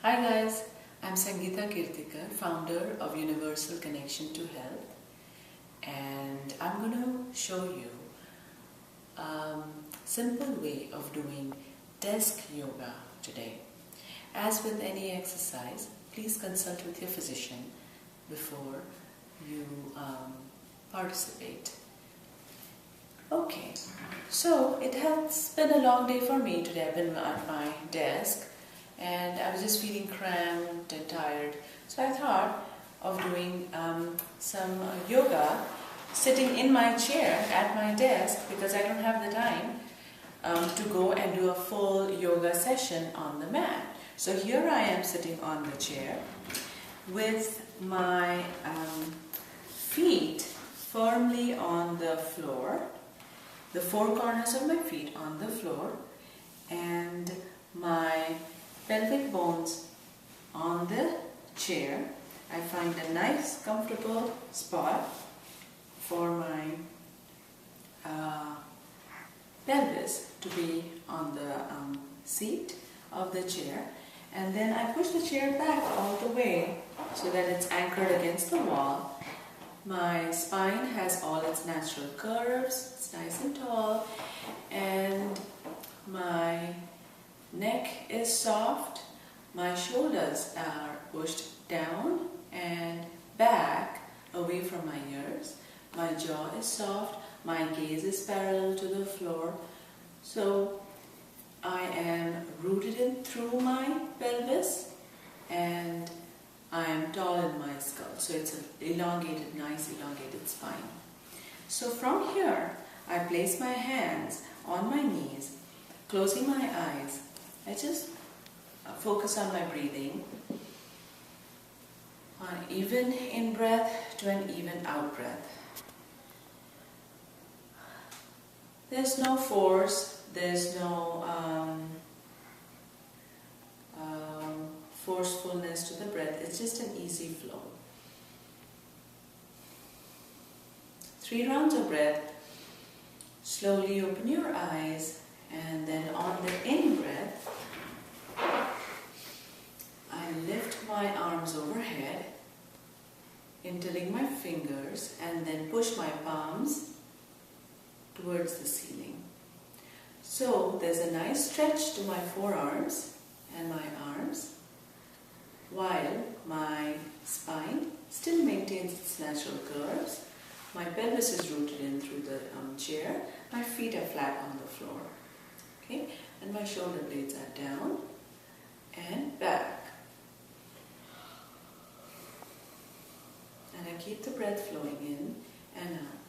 Hi guys, I'm Sangeeta Kirtikar, founder of Universal Connection to Health, and I'm going to show you a simple way of doing desk yoga today. As with any exercise, please consult with your physician before you participate. Okay, so it has been a long day for me today. I've been at my desk and I was just feeling cramped and tired. So I thought of doing some yoga sitting in my chair at my desk because I don't have the time to go and do a full yoga session on the mat. So here I am sitting on the chair with my feet firmly on the floor, the four corners of my feet on the floor, and my pelvic bones on the chair. I find a nice comfortable spot for my pelvis to be on the seat of the chair, and then I push the chair back all the way so that it's anchored against the wall. My spine has all its natural curves, it's nice and tall, and my neck is soft, my shoulders are pushed down and back away from my ears, my jaw is soft, my gaze is parallel to the floor, so I am rooted in through my pelvis and I am tall in my skull, so it's an elongated, nice elongated spine. So from here, I place my hands on my knees, closing my eyes. I just focus on my breathing, on even in breath to an even out breath. There's no force, there's no forcefulness to the breath, it's just an easy flow. 3 rounds of breath, slowly open your eyes, and then on the in-breath, I lift my arms overhead, interlink my fingers, and then push my palms towards the ceiling. So there's a nice stretch to my forearms and my arms, while my spine still maintains its natural curves. My pelvis is rooted in through the chair, my feet are flat on the floor. Okay, and my shoulder blades are down and back. And I keep the breath flowing in and out.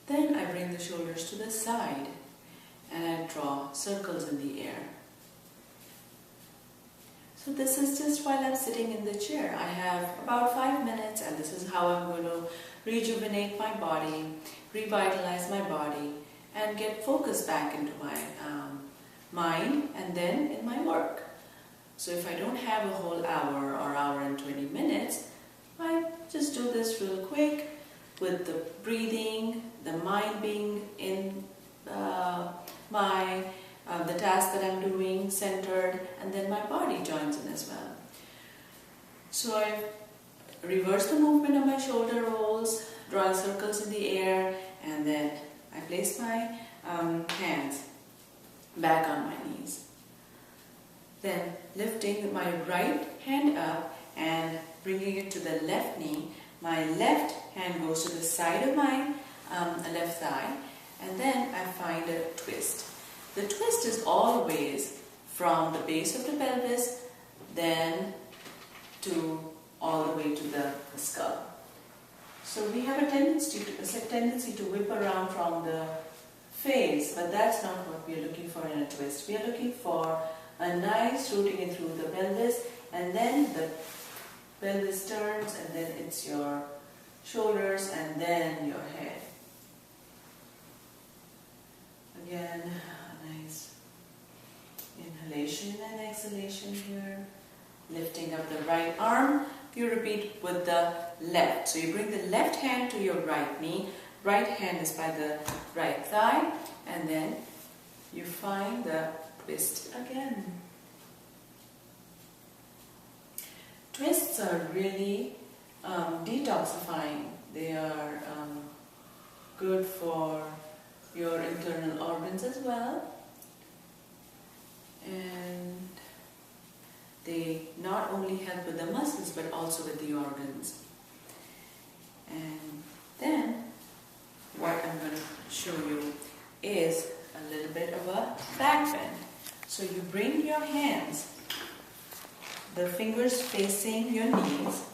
Then I bring the shoulders to the side and I draw circles in the air. So this is just while I'm sitting in the chair. I have about 5 minutes, and this is how I'm going to rejuvenate my body, revitalize my body, and get focus back into my mind and then in my work. So if I don't have a whole hour or hour and 20 minutes, I just do this real quick with the breathing, the mind being in the task that I'm doing, centered, and then my body joins in as well. So I reverse the movement of my shoulder rolls, draw circles in the air, and then I place my hands back on my knees. Then lifting my right hand up and bringing it to the left knee, my left hand goes to the side of my left thigh, and then I find a twist. The twist is always from the base of the pelvis, then to all the way to the skull. So we have a tendency to whip around from the face, but that's not what we are looking for in a twist. We are looking for a nice rooting in through the pelvis, and then the pelvis turns, and then it's your shoulders, and then your head. Again, a nice inhalation and exhalation here. Lifting up the right arm, you repeat with the left. So you bring the left hand to your right knee, right hand is by the right thigh, and then you find the twist again. Twists are really detoxifying. They are good for your internal organs as well, and they not only help with the muscles but also with the organs. And then what I'm going to show you is a little bit of a back bend. So you bring your hands, the fingers facing your knees,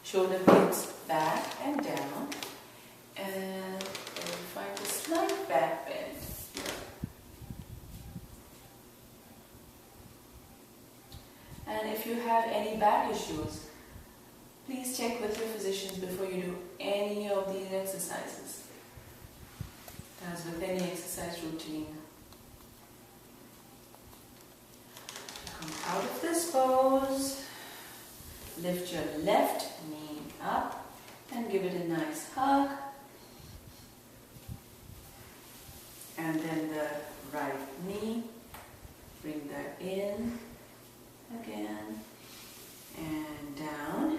shoulder blades back and down, and you find a slight back bend here. And if you have any back issues, please check with your physicians before you do any of these exercises. As with any exercise routine. Come out of this pose, lift your left knee up and give it a nice hug. And then the right knee, bring that in again and down.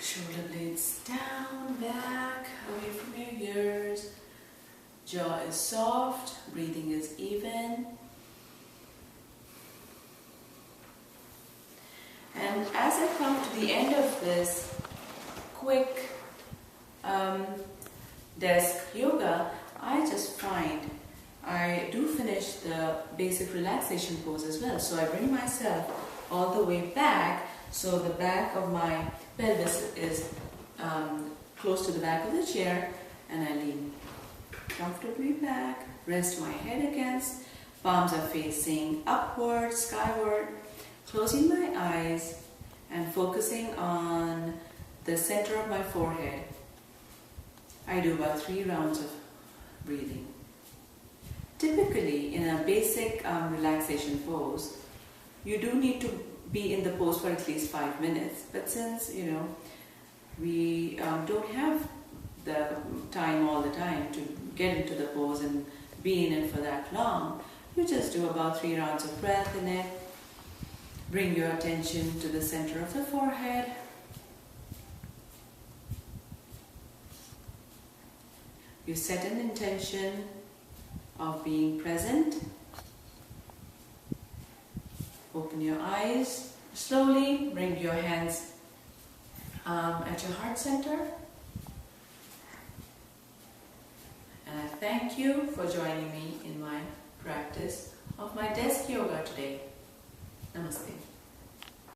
Shoulder blades down, back, away from your ears. Jaw is soft, breathing is even. And as I come to the end of this quick desk yoga, I just find I do finish the basic relaxation pose as well. So I bring myself all the way back, so the back of my pelvis is close to the back of the chair, and I lean comfortably back, rest my head against, palms are facing upward, skyward, closing my eyes and focusing on the center of my forehead. I do about 3 rounds of breathing. Typically, in a basic relaxation pose, you do need to be in the pose for at least 5 minutes. But since, we don't have the time all the time to get into the pose and be in it for that long, you just do about 3 rounds of breath in it. Bring your attention to the center of the forehead. You set an intention of being present. Open your eyes. Slowly bring your hands at your heart center. And I thank you for joining me in my practice of my desk yoga today. Namaste.